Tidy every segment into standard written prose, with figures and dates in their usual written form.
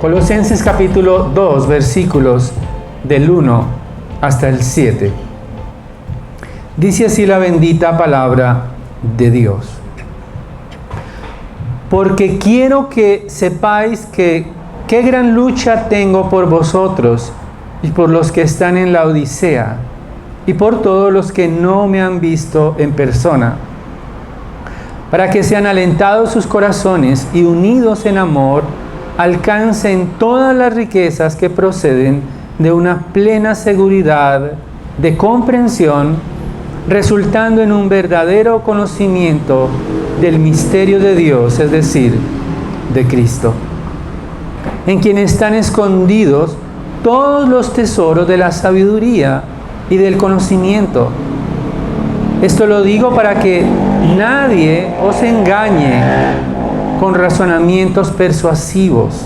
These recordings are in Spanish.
Colosenses capítulo 2, versículos del 1 hasta el 7. Dice así la bendita palabra de Dios. Porque quiero que sepáis que qué gran lucha tengo por vosotros y por los que están en la Odisea y por todos los que no me han visto en persona, para que sean alentados sus corazones y unidos en amor, alcancen todas las riquezas que proceden de una plena seguridad de comprensión, resultando en un verdadero conocimiento del misterio de Dios, es decir, de Cristo, en quien están escondidos todos los tesoros de la sabiduría y del conocimiento. Esto lo digo para que nadie os engañe con razonamientos persuasivos,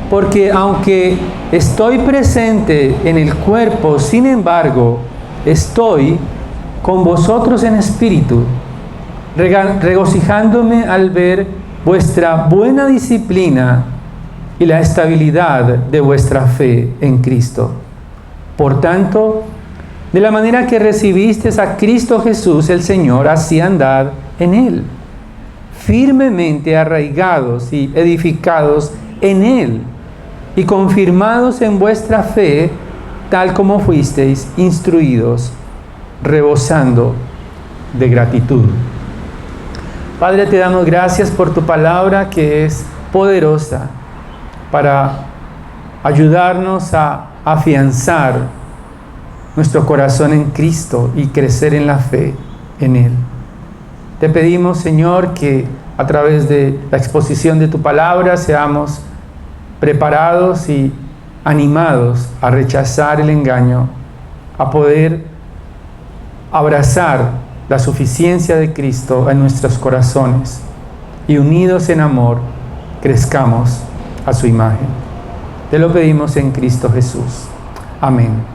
porque aunque estoy presente en el cuerpo, sin embargo, estoy con vosotros en espíritu, regocijándome al ver vuestra buena disciplina y la estabilidad de vuestra fe en Cristo. Por tanto, de la manera que recibisteis a Cristo Jesús el Señor, así andad en Él, firmemente arraigados y edificados en Él, y confirmados en vuestra fe, tal como fuisteis instruidos, rebosando de gratitud. Padre, te damos gracias por tu palabra que es poderosa para ayudarnos a afianzar nuestro corazón en Cristo y crecer en la fe en Él. Te pedimos, Señor, que a través de la exposición de tu palabra seamos preparados y animados a rechazar el engaño, a poder abrazar la suficiencia de Cristo en nuestros corazones y unidos en amor, crezcamos a su imagen. Te lo pedimos en Cristo Jesús. Amén.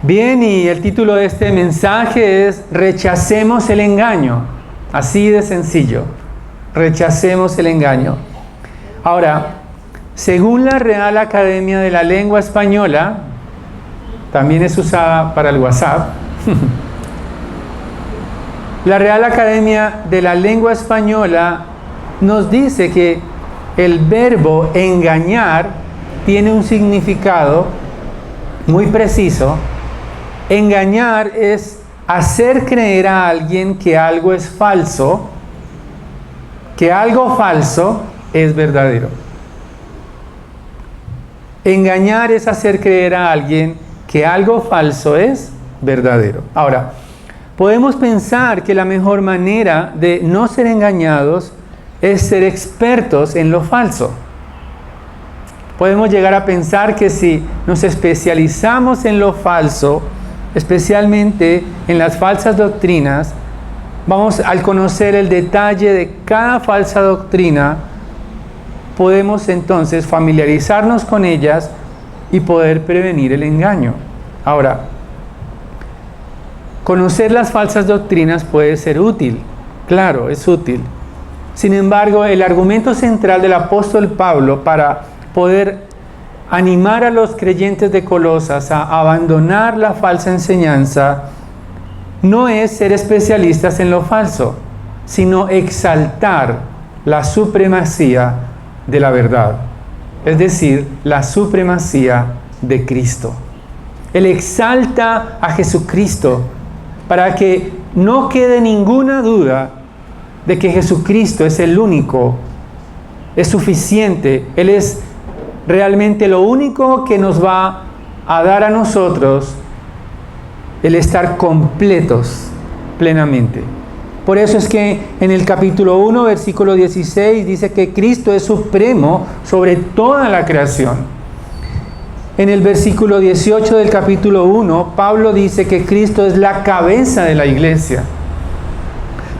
Bien, y el título de este mensaje es Rechacemos el engaño. Así de sencillo. Rechacemos el engaño. Ahora, según la Real Academia de la Lengua Española, también es usada para el WhatsApp, la Real Academia de la Lengua Española nos dice que el verbo engañar tiene un significado muy preciso. Engañar es hacer creer a alguien que algo es falso, que algo falso es verdadero. Engañar es hacer creer a alguien que algo falso es verdadero. Ahora, podemos pensar que la mejor manera de no ser engañados es ser expertos en lo falso. Podemos llegar a pensar que si nos especializamos en lo falso, especialmente en las falsas doctrinas, vamos al conocer el detalle de cada falsa doctrina, podemos entonces familiarizarnos con ellas y poder prevenir el engaño. Ahora, conocer las falsas doctrinas puede ser útil, claro, es útil. Sin embargo, el argumento central del apóstol Pablo para poder animar a los creyentes de Colosas a abandonar la falsa enseñanza no es ser especialistas en lo falso, sino exaltar la supremacía de la verdad, es decir, la supremacía de Cristo. Él exalta a Jesucristo para que no quede ninguna duda de que Jesucristo es el único, es suficiente, Él es realmente lo único que nos va a dar a nosotros el estar completos plenamente. Por eso es que en el capítulo 1, versículo 16, dice que Cristo es supremo sobre toda la creación. En el versículo 18 del capítulo 1, Pablo dice que Cristo es la cabeza de la iglesia.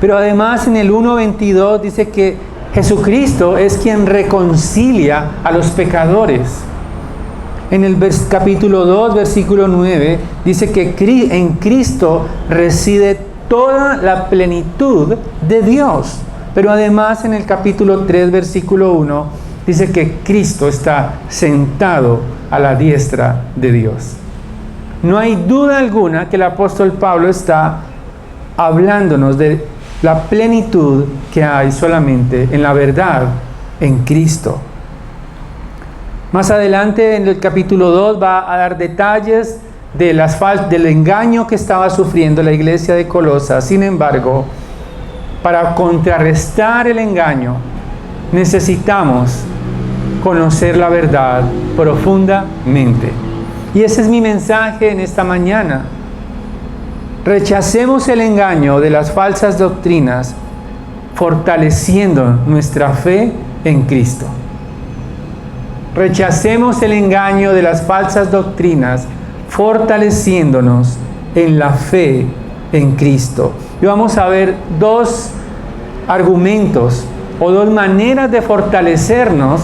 Pero además en el 1:22 dice que Jesucristo es quien reconcilia a los pecadores. En el capítulo 2, versículo 9, dice que en Cristo reside toda la plenitud de Dios. Pero además en el capítulo 3, versículo 1, dice que Cristo está sentado a la diestra de Dios. No hay duda alguna que el apóstol Pablo está hablándonos de la plenitud que hay solamente en la verdad en Cristo. Más adelante en el capítulo 2 va a dar detalles de del engaño que estaba sufriendo la iglesia de Colosas. Sin embargo, para contrarrestar el engaño, necesitamos conocer la verdad profundamente. Y ese es mi mensaje en esta mañana. Rechacemos el engaño de las falsas doctrinas, fortaleciendo nuestra fe en Cristo. Rechacemos el engaño de las falsas doctrinas, fortaleciéndonos en la fe en Cristo. Y vamos a ver dos argumentos o dos maneras de fortalecernos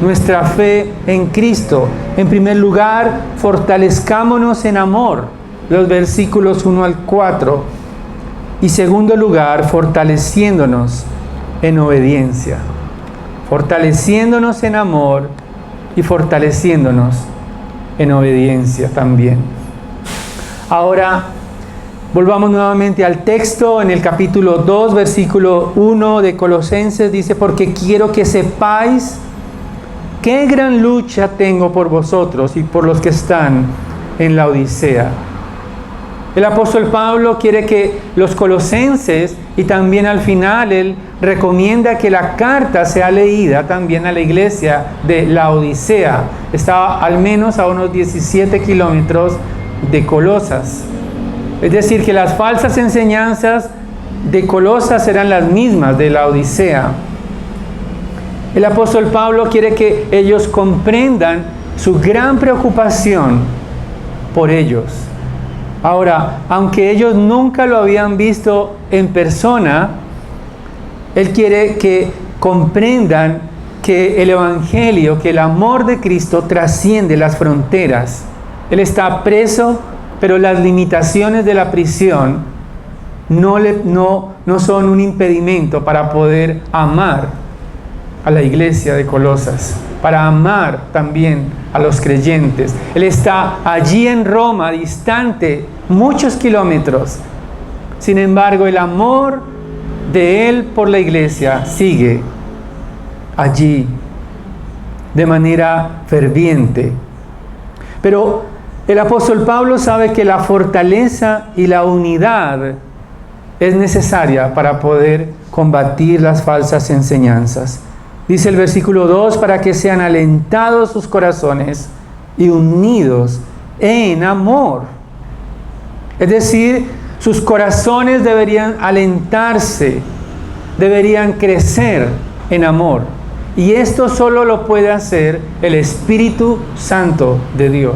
nuestra fe en Cristo. En primer lugar, fortalezcámonos en amor, los versículos 1 al 4. Y segundo lugar, fortaleciéndonos en obediencia. Fortaleciéndonos en amor y fortaleciéndonos en obediencia también. Ahora, volvamos nuevamente al texto. En el capítulo 2, versículo 1 de Colosenses dice: porque quiero que sepáis qué gran lucha tengo por vosotros y por los que están en la Odisea. El apóstol Pablo quiere que los colosenses, y también al final él recomienda que la carta sea leída también a la iglesia de la Odisea. Estaba al menos a unos 17 kilómetros de Colosas. Es decir, que las falsas enseñanzas de Colosas eran las mismas de la Odisea. El apóstol Pablo quiere que ellos comprendan su gran preocupación por ellos. Ahora, aunque ellos nunca lo habían visto en persona, él quiere que comprendan que el Evangelio, que el amor de Cristo trasciende las fronteras. Él está preso, pero las limitaciones de la prisión no son un impedimento para poder amar a la iglesia de Colosas, para amar también a los creyentes. Él está allí en Roma, distante muchos kilómetros. Sin embargo, el amor de él por la iglesia sigue allí de manera ferviente. Pero el apóstol Pablo sabe que la fortaleza y la unidad es necesaria para poder combatir las falsas enseñanzas. Dice el versículo 2, para que sean alentados sus corazones y unidos en amor. Es decir, sus corazones deberían alentarse, deberían crecer en amor. Y esto solo lo puede hacer el Espíritu Santo de Dios.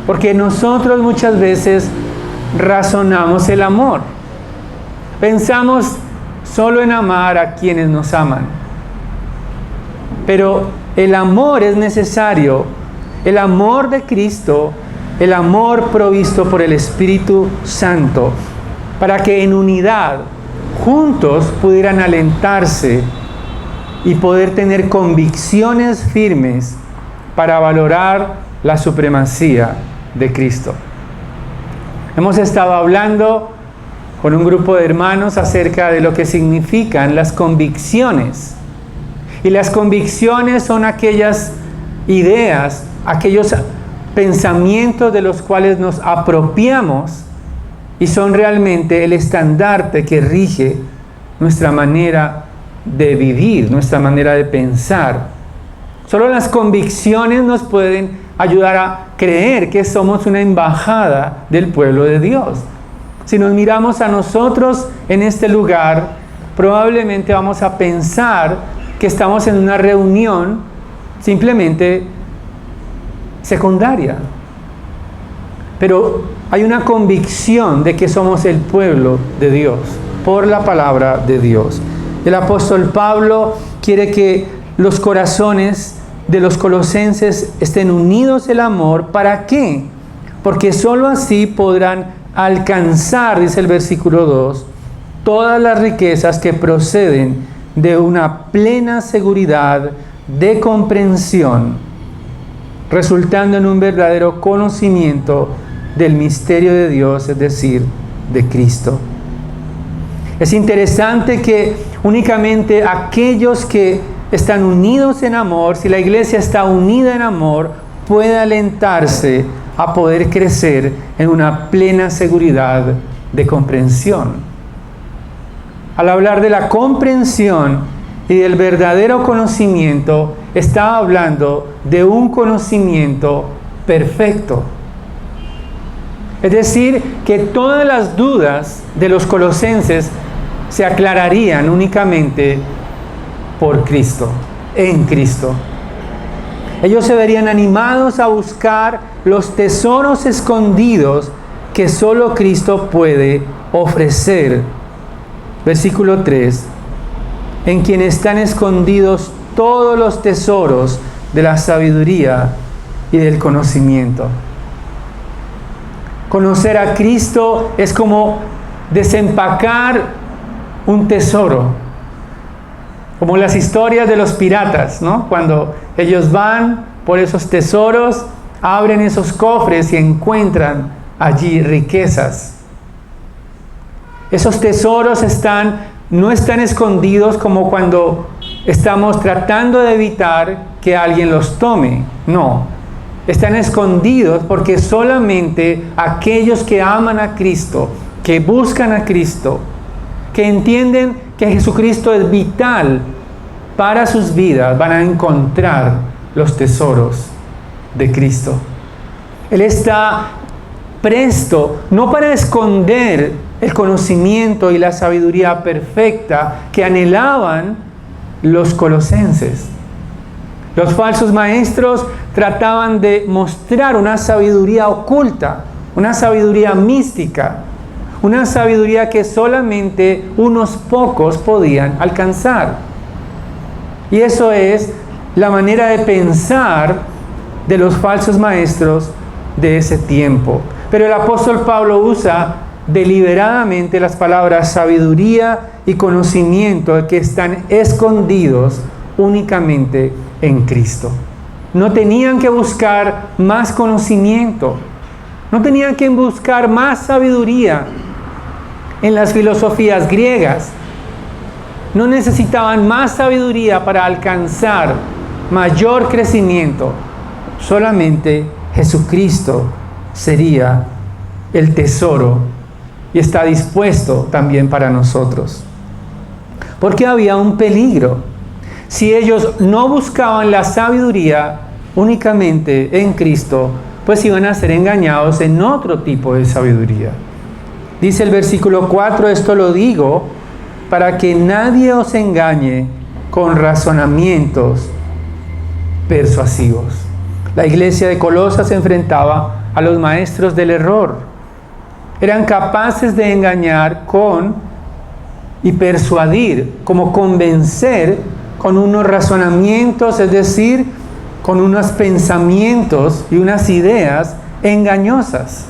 Porque nosotros muchas veces razonamos el amor. Pensamos solo en amar a quienes nos aman. Pero el amor es necesario, el amor de Cristo, el amor provisto por el Espíritu Santo, para que en unidad, juntos, pudieran alentarse y poder tener convicciones firmes para valorar la supremacía de Cristo. Hemos estado hablando con un grupo de hermanos acerca de lo que significan las convicciones. Y las convicciones son aquellas ideas, aquellos pensamientos de los cuales nos apropiamos y son realmente el estandarte que rige nuestra manera de vivir, nuestra manera de pensar. Solo las convicciones nos pueden ayudar a creer que somos una embajada del pueblo de Dios. Si nos miramos a nosotros en este lugar, probablemente vamos a pensar que estamos en una reunión simplemente secundaria. Pero hay una convicción de que somos el pueblo de Dios, por la palabra de Dios. El apóstol Pablo quiere que los corazones de los colosenses estén unidos en amor. ¿Para qué? Porque sólo así podrán alcanzar, dice el versículo 2, todas las riquezas que proceden de una plena seguridad de comprensión, resultando en un verdadero conocimiento del misterio de Dios, es decir, de Cristo. Es interesante que únicamente aquellos que están unidos en amor, si la iglesia está unida en amor, puede alentarse a poder crecer en una plena seguridad de comprensión. Al hablar de la comprensión y del verdadero conocimiento, está hablando de un conocimiento perfecto. Es decir, que todas las dudas de los colosenses se aclararían únicamente por Cristo, en Cristo. Ellos se verían animados a buscar los tesoros escondidos que solo Cristo puede ofrecer. Versículo 3. En quien están escondidos todos los tesoros de la sabiduría y del conocimiento. Conocer a Cristo es como desempacar un tesoro. Como las historias de los piratas, ¿no? Cuando ellos van por esos tesoros, abren esos cofres y encuentran allí riquezas. Esos tesoros no están escondidos como cuando estamos tratando de evitar que alguien los tome. No, están escondidos porque solamente aquellos que aman a Cristo, que buscan a Cristo, que entienden que Jesucristo es vital para sus vidas, van a encontrar los tesoros de Cristo. Él está presto, no para esconder el conocimiento y la sabiduría perfecta que anhelaban los colosenses. Los falsos maestros trataban de mostrar una sabiduría oculta, una sabiduría mística, una sabiduría que solamente unos pocos podían alcanzar. Y eso es la manera de pensar de los falsos maestros de ese tiempo. Pero el apóstol Pablo usa deliberadamente las palabras sabiduría y conocimiento que están escondidos únicamente en Cristo. No tenían que buscar más conocimiento, no tenían que buscar más sabiduría en las filosofías griegas. No necesitaban más sabiduría para alcanzar mayor crecimiento. Solamente Jesucristo sería el tesoro y está dispuesto también para nosotros. Porque había un peligro. Si ellos no buscaban la sabiduría únicamente en Cristo, pues iban a ser engañados en otro tipo de sabiduría. Dice el versículo 4, esto lo digo para que nadie os engañe con razonamientos persuasivos. La iglesia de Colosas se enfrentaba a los maestros del error. Eran capaces de engañar y persuadir, como convencer con unos razonamientos, es decir, con unos pensamientos y unas ideas engañosas.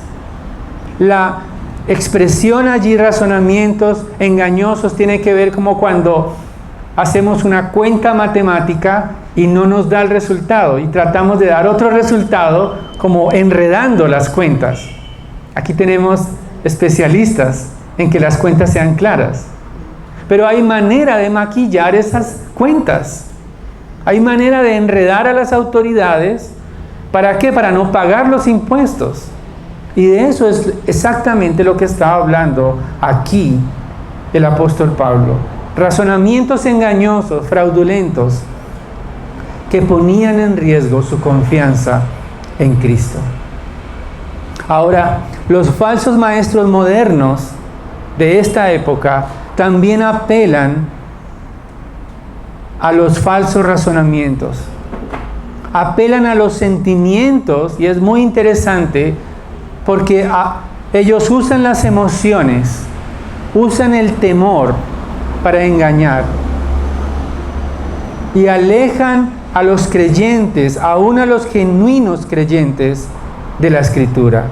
La expresión allí, razonamientos engañosos, tiene que ver como cuando hacemos una cuenta matemática y no nos da el resultado y tratamos de dar otro resultado como enredando las cuentas. Aquí tenemos especialistas en que las cuentas sean claras, pero hay manera de maquillar esas cuentas, hay manera de enredar a las autoridades. ¿Para qué? Para no pagar los impuestos. Y de eso es exactamente lo que está hablando aquí el apóstol Pablo. Razonamientos engañosos, fraudulentos, que ponían en riesgo su confianza en Cristo. Ahora, los falsos maestros modernos de esta época también apelan a los falsos razonamientos. Apelan a los sentimientos, y es muy interesante porque ellos usan las emociones, usan el temor para engañar y alejan a los creyentes, aún a los genuinos creyentes de la Escritura.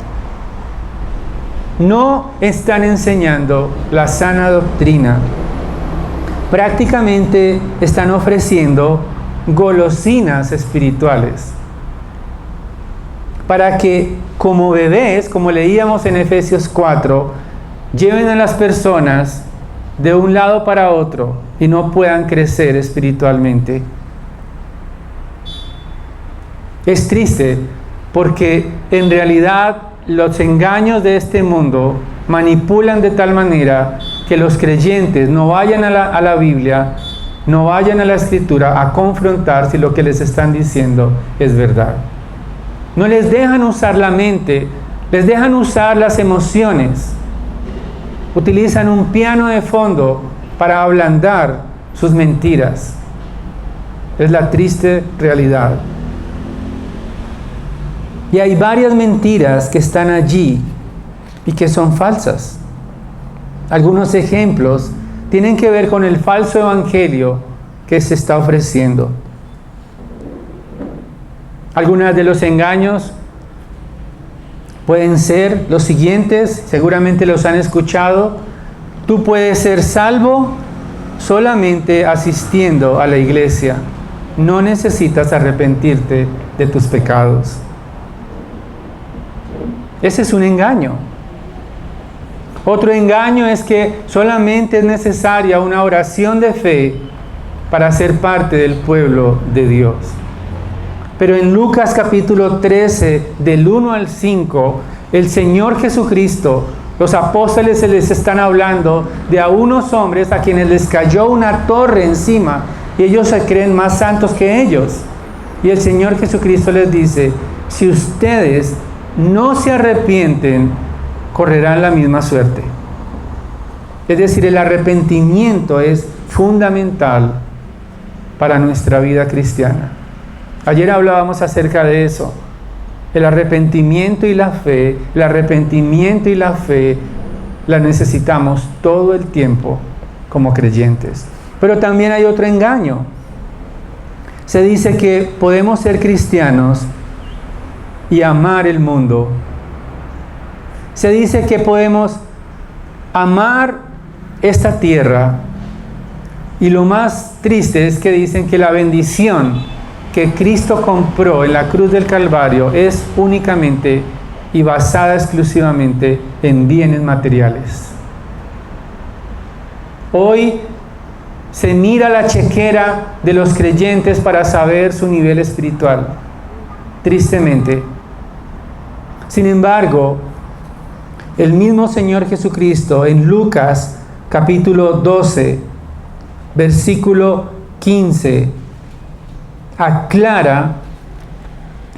No están enseñando la sana doctrina. Prácticamente están ofreciendo golosinas espirituales, para que como bebés, como leíamos en Efesios 4, lleven a las personas de un lado para otro y no puedan crecer espiritualmente. Es triste porque en realidad los engaños de este mundo manipulan de tal manera que los creyentes no vayan a la Biblia, no vayan a la Escritura a confrontar si lo que les están diciendo es verdad. No les dejan usar la mente, les dejan usar las emociones. Utilizan un piano de fondo para ablandar sus mentiras. Es la triste realidad. Y hay varias mentiras que están allí y que son falsas. Algunos ejemplos tienen que ver con el falso evangelio que se está ofreciendo. Algunos de los engaños pueden ser los siguientes, seguramente los han escuchado. Tú puedes ser salvo solamente asistiendo a la iglesia. No necesitas arrepentirte de tus pecados. Ese es un engaño. Otro engaño es que solamente es necesaria una oración de fe para ser parte del pueblo de Dios. Pero en Lucas capítulo 13, del 1 al 5, el Señor Jesucristo, los apóstoles se les están hablando de a unos hombres a quienes les cayó una torre encima y ellos se creen más santos que ellos. Y el Señor Jesucristo les dice, si ustedes no se arrepienten, correrán la misma suerte. Es decir, el arrepentimiento es fundamental para nuestra vida cristiana. Ayer hablábamos acerca de eso. El arrepentimiento y la fe, la necesitamos todo el tiempo como creyentes. Pero también hay otro engaño. Se dice que podemos ser cristianos y amar el mundo. Se dice que podemos amar esta tierra, y lo más triste es que dicen que la bendición que Cristo compró en la cruz del Calvario es únicamente y basada exclusivamente en bienes materiales. Hoy se mira la chequera de los creyentes para saber su nivel espiritual, tristemente. Sin embargo, el mismo Señor Jesucristo en Lucas capítulo 12, versículo 15, aclara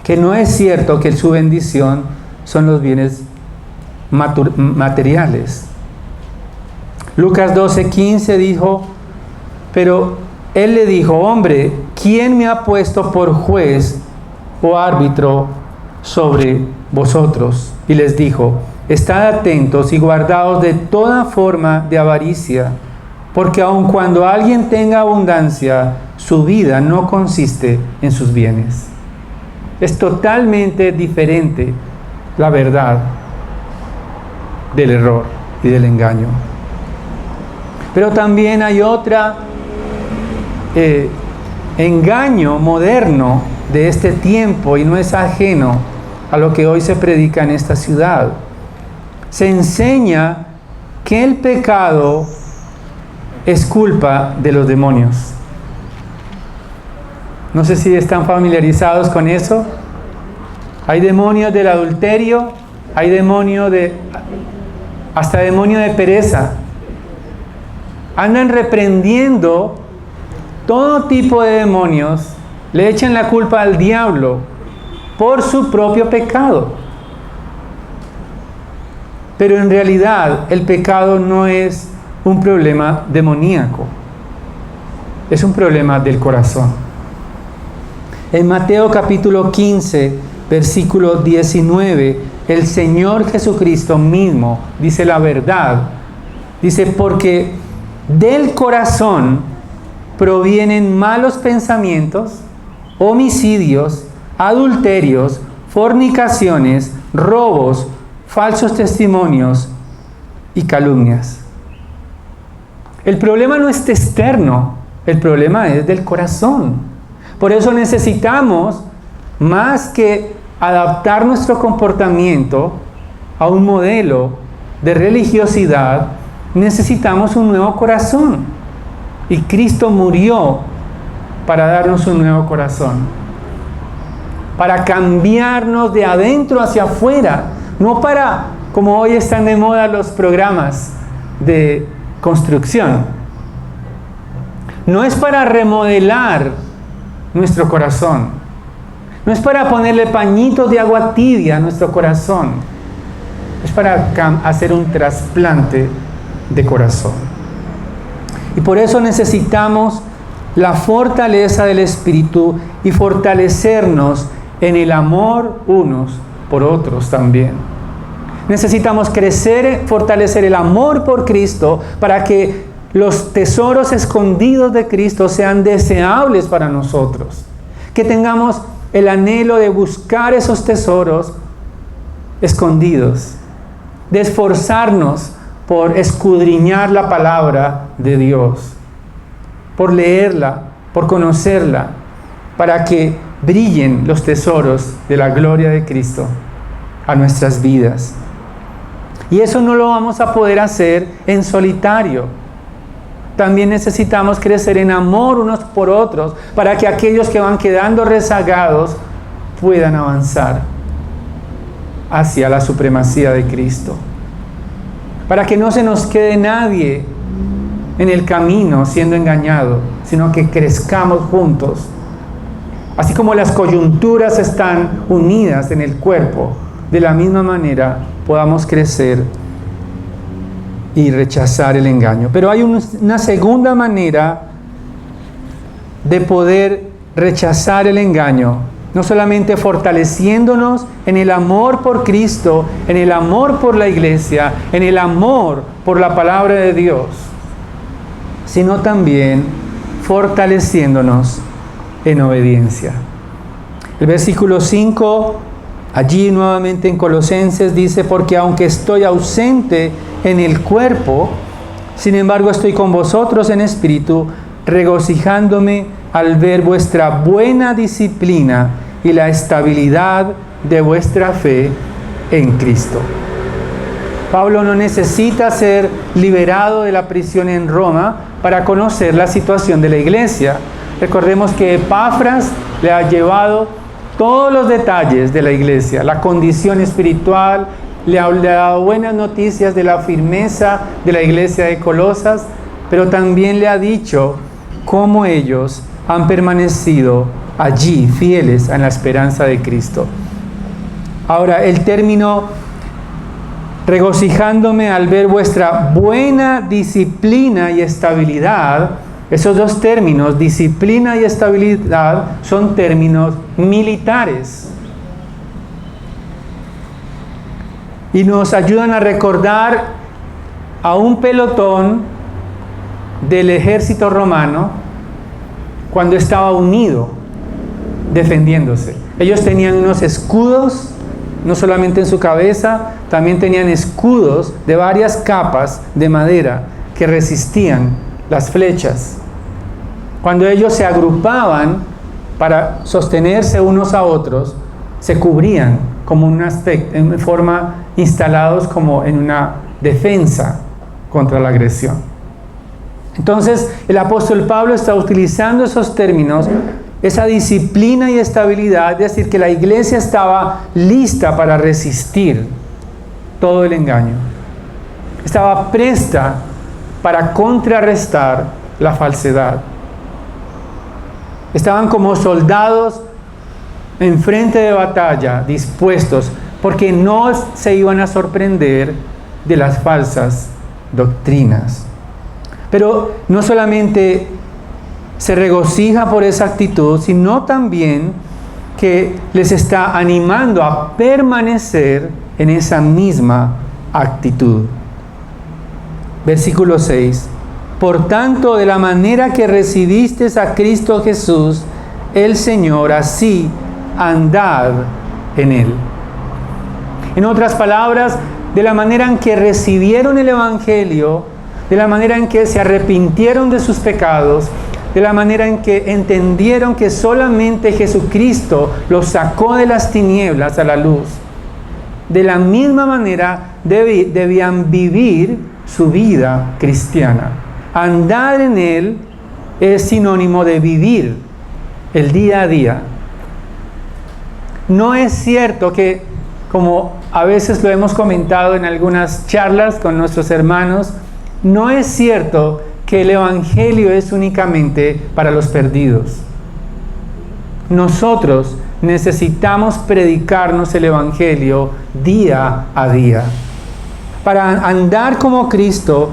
que no es cierto que su bendición son los bienes materiales. Lucas 12:15 dijo, pero él le dijo, hombre, ¿quién me ha puesto por juez o árbitro sobre vosotros? Y les dijo, estad atentos y guardaos de toda forma de avaricia, porque aun cuando alguien tenga abundancia, su vida no consiste en sus bienes. Es totalmente diferente la verdad del error y del engaño. Pero también hay otra engaño moderno de este tiempo, y no es ajeno a lo que hoy se predica en esta ciudad. Se enseña que el pecado es culpa de los demonios. No sé si están familiarizados con eso. Hay demonios del adulterio, hay hasta demonio de pereza. Andan reprendiendo todo tipo de demonios, le echan la culpa al diablo por su propio pecado. Pero en realidad el pecado no es un problema demoníaco, es un problema del corazón. En Mateo capítulo 15, versículo 19, el Señor Jesucristo mismo dice la verdad. Dice, porque del corazón provienen malos pensamientos, homicidios, adulterios, fornicaciones, robos, falsos testimonios y calumnias. El problema no es externo, el problema es del corazón. Por eso necesitamos, más que adaptar nuestro comportamiento a un modelo de religiosidad, necesitamos un nuevo corazón. Y Cristo murió para darnos un nuevo corazón, para cambiarnos de adentro hacia afuera, no para, como hoy están de moda los programas de construcción. No es para remodelar nuestro corazón, no es para ponerle pañitos de agua tibia a nuestro corazón, es para hacer un trasplante de corazón. Y por eso necesitamos la fortaleza del Espíritu y fortalecernos en el amor unos por otros también. Necesitamos crecer, fortalecer el amor por Cristo para que los tesoros escondidos de Cristo sean deseables para nosotros. Que tengamos el anhelo de buscar esos tesoros escondidos, de esforzarnos por escudriñar la palabra de Dios, por leerla, por conocerla, para que brillen los tesoros de la gloria de Cristo a nuestras vidas. Y eso no lo vamos a poder hacer en solitario. También necesitamos crecer en amor unos por otros para que aquellos que van quedando rezagados puedan avanzar hacia la supremacía de Cristo. Para que no se nos quede nadie en el camino siendo engañado, sino que crezcamos juntos. Así como las coyunturas están unidas en el cuerpo, de la misma manera podamos crecer y rechazar el engaño. Pero hay una segunda manera de poder rechazar el engaño, no solamente fortaleciéndonos en el amor por Cristo, en el amor por la iglesia, en el amor por la palabra de Dios, sino también fortaleciéndonos en obediencia. El versículo 5, allí nuevamente en Colosenses, dice: porque aunque estoy ausente en el cuerpo, sin embargo estoy con vosotros en espíritu, regocijándome al ver vuestra buena disciplina y la estabilidad de vuestra fe en Cristo. Pablo no necesita ser liberado de la prisión en Roma para conocer la situación de la iglesia. Recordemos que Epafras le ha llevado todos los detalles de la iglesia, la condición espiritual, le ha dado buenas noticias de la firmeza de la iglesia de Colosas, pero también le ha dicho cómo ellos han permanecido allí, fieles a la esperanza de Cristo. Ahora, el término regocijándome al ver vuestra buena disciplina y estabilidad, esos dos términos, disciplina y estabilidad, son términos militares. Y nos ayudan a recordar a un pelotón del ejército romano cuando estaba unido, defendiéndose. Ellos tenían unos escudos, no solamente en su cabeza, también tenían escudos de varias capas de madera que resistían las flechas. Cuando ellos se agrupaban para sostenerse unos a otros, se cubrían como en forma instalados como en una defensa contra la agresión. Entonces, el apóstol Pablo está utilizando esos términos, esa disciplina y estabilidad, es decir, que la iglesia estaba lista para resistir todo el engaño. Estaba presta para contrarrestar la falsedad. Estaban como soldados en frente de batalla, dispuestos, porque no se iban a sorprender de las falsas doctrinas. Pero no solamente se regocija por esa actitud, sino también que les está animando a permanecer en esa misma actitud. Versículo 6. Por tanto, de la manera que recibisteis a Cristo Jesús, el Señor, así andad en Él. En otras palabras, de la manera en que recibieron el Evangelio, de la manera en que se arrepintieron de sus pecados, de la manera en que entendieron que solamente Jesucristo los sacó de las tinieblas a la luz. De la misma manera debían vivir su vida cristiana. Andar en Él es sinónimo de vivir el día a día. No es cierto que, como a veces lo hemos comentado en algunas charlas con nuestros hermanos, no es cierto que el Evangelio es únicamente para los perdidos. Nosotros necesitamos predicarnos el Evangelio día a día. Para andar como Cristo,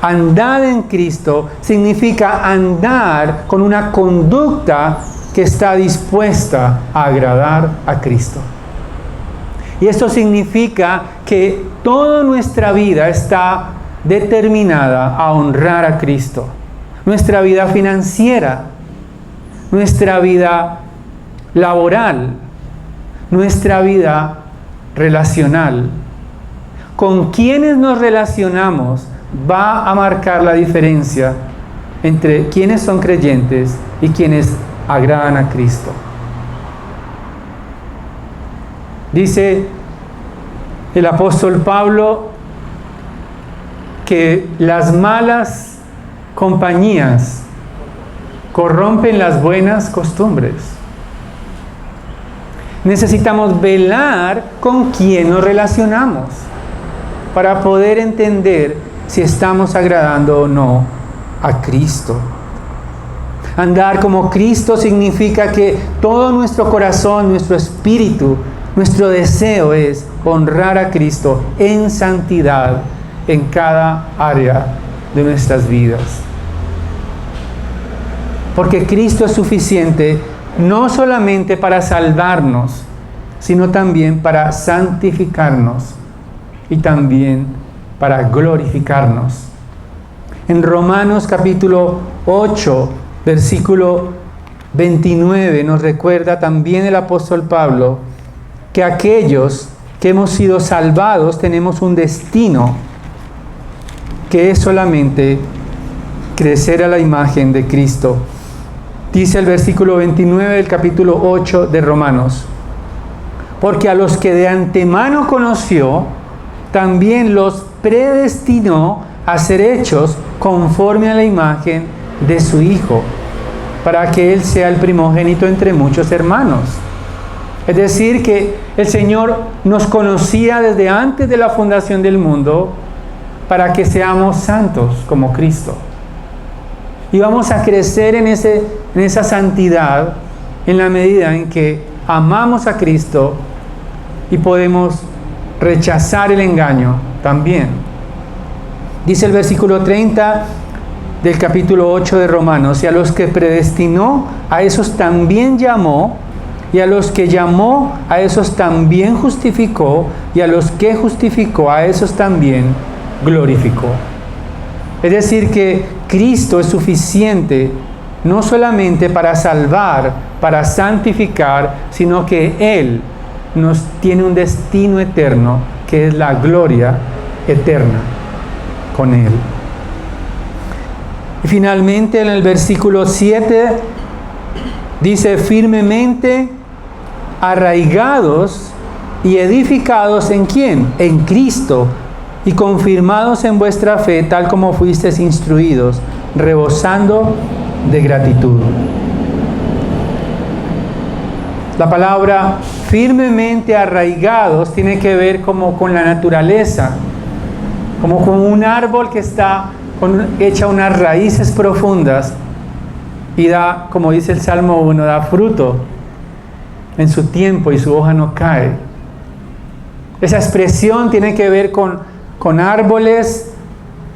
andar en Cristo significa andar con una conducta que está dispuesta a agradar a Cristo. Y esto significa que toda nuestra vida está determinada a honrar a Cristo. Nuestra vida financiera, nuestra vida laboral, nuestra vida relacional. Con quienes nos relacionamos va a marcar la diferencia entre quienes son creyentes y quienes agradan a Cristo. Dice el apóstol Pablo que las malas compañías corrompen las buenas costumbres. Necesitamos velar con quién nos relacionamos para poder entender si estamos agradando o no a Cristo. Andar como Cristo significa que todo nuestro corazón, nuestro espíritu, nuestro deseo es honrar a Cristo en santidad en cada área de nuestras vidas. Porque Cristo es suficiente no solamente para salvarnos, sino también para santificarnos y también para glorificarnos. En Romanos capítulo 8, versículo 29 nos recuerda también el apóstol Pablo que aquellos que hemos sido salvados tenemos un destino que es solamente crecer a la imagen de Cristo. Dice el versículo 29 del capítulo 8 de Romanos: porque a los que de antemano conoció, también los predestinó a ser hechos conforme a la imagen de su Hijo, para que Él sea el primogénito entre muchos hermanos. Es decir, que el Señor nos conocía desde antes de la fundación del mundo para que seamos santos como Cristo. Y vamos a crecer en esa santidad en la medida en que amamos a Cristo y podemos rechazar el engaño también. Dice el versículo 30 del capítulo 8 de Romanos: y a los que predestinó, a esos también llamó, y a los que llamó, a esos también justificó, y a los que justificó, a esos también glorificó. Es decir, que Cristo es suficiente no solamente para salvar, para santificar, sino que Él nos tiene un destino eterno, que es la gloria eterna con Él. Y finalmente en el versículo 7 dice: firmemente arraigados y edificados ¿en quién? En Cristo, y confirmados en vuestra fe, tal como fuisteis instruidos, rebosando de gratitud. La palabra firmemente arraigados tiene que ver como con la naturaleza, como con un árbol que está echa unas raíces profundas y da, como dice el Salmo 1, da fruto en su tiempo y su hoja no cae. Esa expresión tiene que ver con árboles,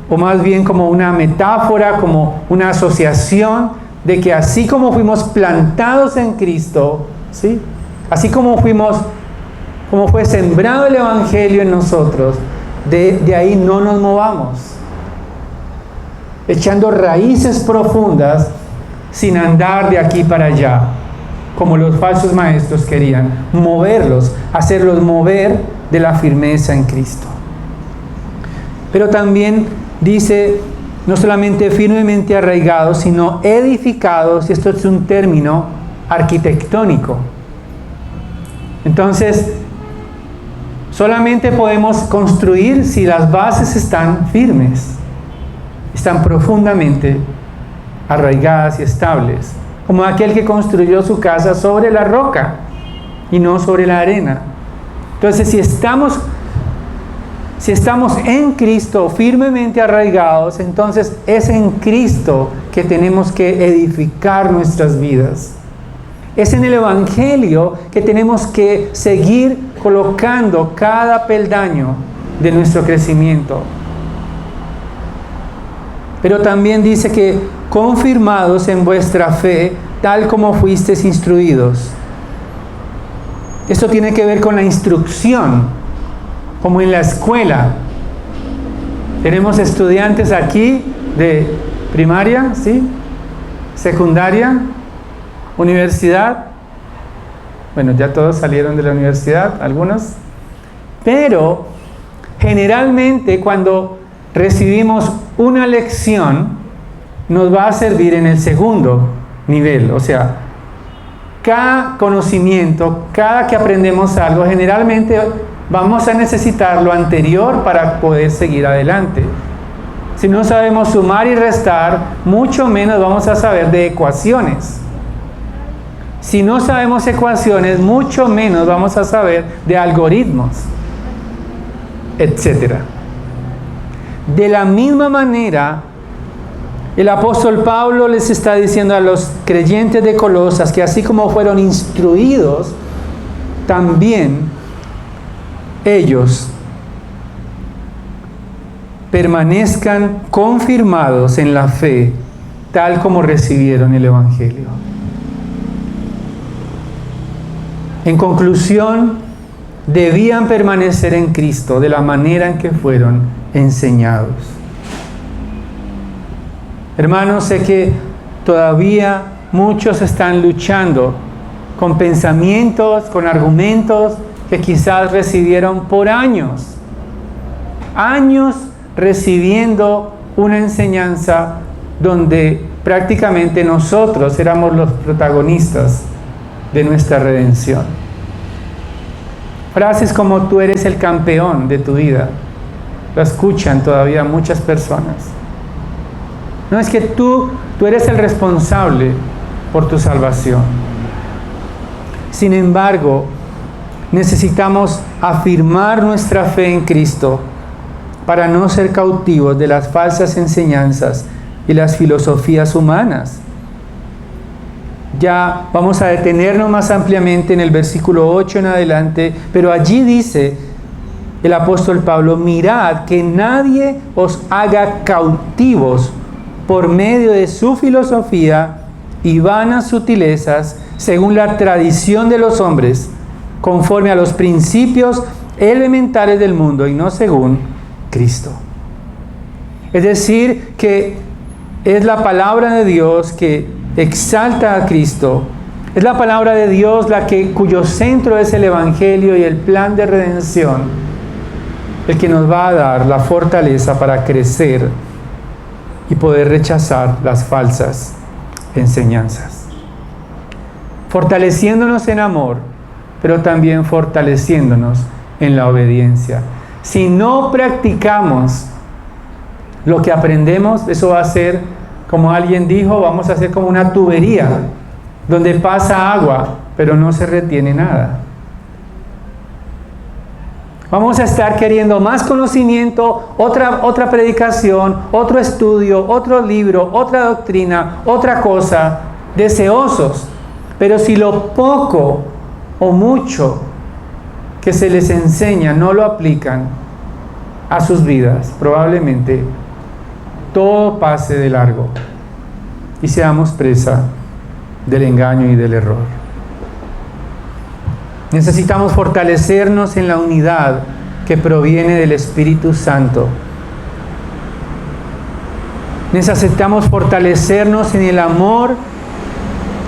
o más bien como una metáfora, como una asociación de que así como fuimos plantados en Cristo, ¿sí? Así como fue sembrado el Evangelio en nosotros, de ahí no nos movamos, echando raíces profundas sin andar de aquí para allá, como los falsos maestros querían, moverlos, hacerlos mover de la firmeza en Cristo. Pero también dice no solamente firmemente arraigados, sino edificados, y esto es un término arquitectónico. Entonces, solamente podemos construir si las bases están firmes, están profundamente arraigadas y estables, como aquel que construyó su casa sobre la roca y no sobre la arena. Entonces, si estamos en Cristo firmemente arraigados, entonces es en Cristo que tenemos que edificar nuestras vidas. Es en el Evangelio que tenemos que seguir colocando cada peldaño de nuestro crecimiento. Pero también dice que confirmados en vuestra fe, tal como fuisteis instruidos. Esto tiene que ver con la instrucción, como en la escuela. Tenemos estudiantes aquí de primaria, ¿sí? Secundaria, universidad. Bueno, ya todos salieron de la universidad, algunos. Pero generalmente cuando recibimos una lección, nos va a servir en el segundo nivel. O sea, cada conocimiento, cada que aprendemos algo, generalmente vamos a necesitar lo anterior para poder seguir adelante. Si no sabemos sumar y restar, mucho menos vamos a saber de ecuaciones. Si no sabemos ecuaciones, mucho menos vamos a saber de algoritmos, etc. De la misma manera, el apóstol Pablo les está diciendo a los creyentes de Colosas que así como fueron instruidos, también ellos permanezcan confirmados en la fe, tal como recibieron el Evangelio. En conclusión, debían permanecer en Cristo de la manera en que fueron enseñados. Hermanos, sé que todavía muchos están luchando con pensamientos, con argumentos que quizás recibieron por años recibiendo una enseñanza donde prácticamente nosotros éramos los protagonistas de nuestra redención. Frases como tú eres el campeón de tu vida, lo escuchan todavía muchas personas. No, es que tú eres el responsable por tu salvación. Sin embargo, necesitamos afirmar nuestra fe en Cristo para no ser cautivos de las falsas enseñanzas y las filosofías humanas. Ya vamos a detenernos más ampliamente en el versículo 8 en adelante, pero allí dice el apóstol Pablo: mirad que nadie os haga cautivos por medio de su filosofía y vanas sutilezas, según la tradición de los hombres, conforme a los principios elementales del mundo y no según Cristo. Es decir, que es la palabra de Dios que exalta a Cristo. Es la palabra de Dios cuyo centro es el Evangelio y el plan de redención, el que nos va a dar la fortaleza para crecer y poder rechazar las falsas enseñanzas. Fortaleciéndonos en amor, pero también fortaleciéndonos en la obediencia. Si no practicamos lo que aprendemos, eso va a ser, como alguien dijo, vamos a hacer como una tubería donde pasa agua, pero no se retiene nada. Vamos a estar queriendo más conocimiento, otra predicación, otro estudio, otro libro, otra doctrina, otra cosa, deseosos. Pero si lo poco o mucho que se les enseña no lo aplican a sus vidas, probablemente todo pase de largo y seamos presa del engaño y del error. Necesitamos fortalecernos en la unidad que proviene del Espíritu Santo. Necesitamos fortalecernos en el amor,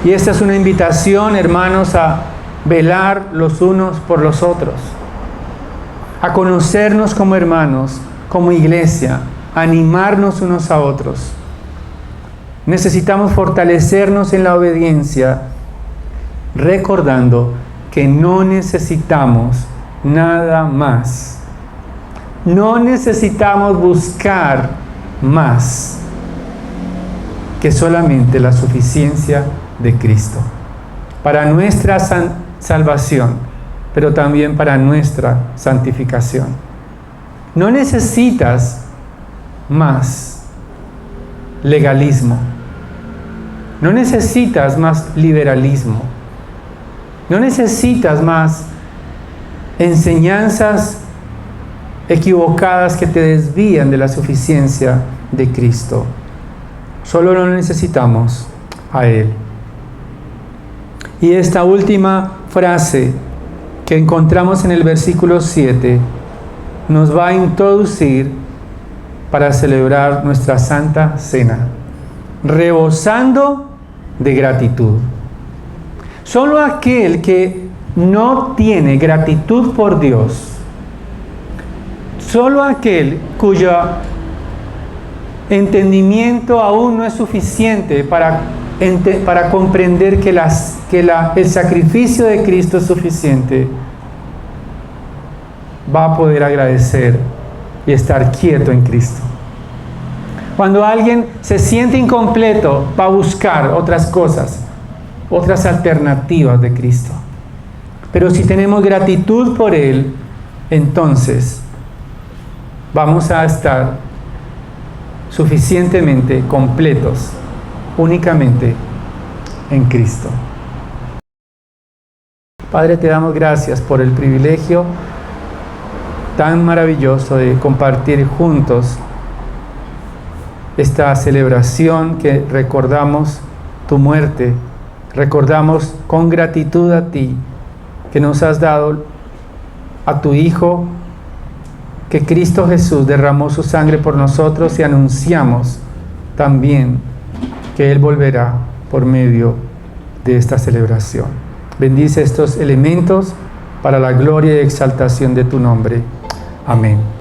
y esta es una invitación, hermanos, a velar los unos por los otros, a conocernos como hermanos, como iglesia, animarnos unos a otros. Necesitamos fortalecernos en la obediencia, recordando que no necesitamos nada más. No necesitamos buscar más que solamente la suficiencia de Cristo para nuestra salvación, pero también para nuestra santificación. No necesitas más legalismo. No necesitas más liberalismo. No necesitas más enseñanzas equivocadas que te desvían de la suficiencia de Cristo. Solo lo necesitamos a Él. Y esta última frase que encontramos en el versículo 7 nos va a introducir para celebrar nuestra Santa Cena, rebosando de gratitud. Solo aquel que no tiene gratitud por Dios, solo aquel cuyo entendimiento aún no es suficiente para comprender que el sacrificio de Cristo es suficiente, va a poder agradecer y estar quieto en Cristo. Cuando alguien se siente incompleto, va a buscar otras cosas, otras alternativas de Cristo. Pero si tenemos gratitud por Él, entonces vamos a estar suficientemente completos únicamente en Cristo. Padre, te damos gracias por el privilegio tan maravilloso de compartir juntos esta celebración que recordamos tu muerte, recordamos con gratitud a ti que nos has dado a tu Hijo, que Cristo Jesús derramó su sangre por nosotros, y anunciamos también que Él volverá por medio de esta celebración. Bendice estos elementos para la gloria y exaltación de tu nombre. Amén.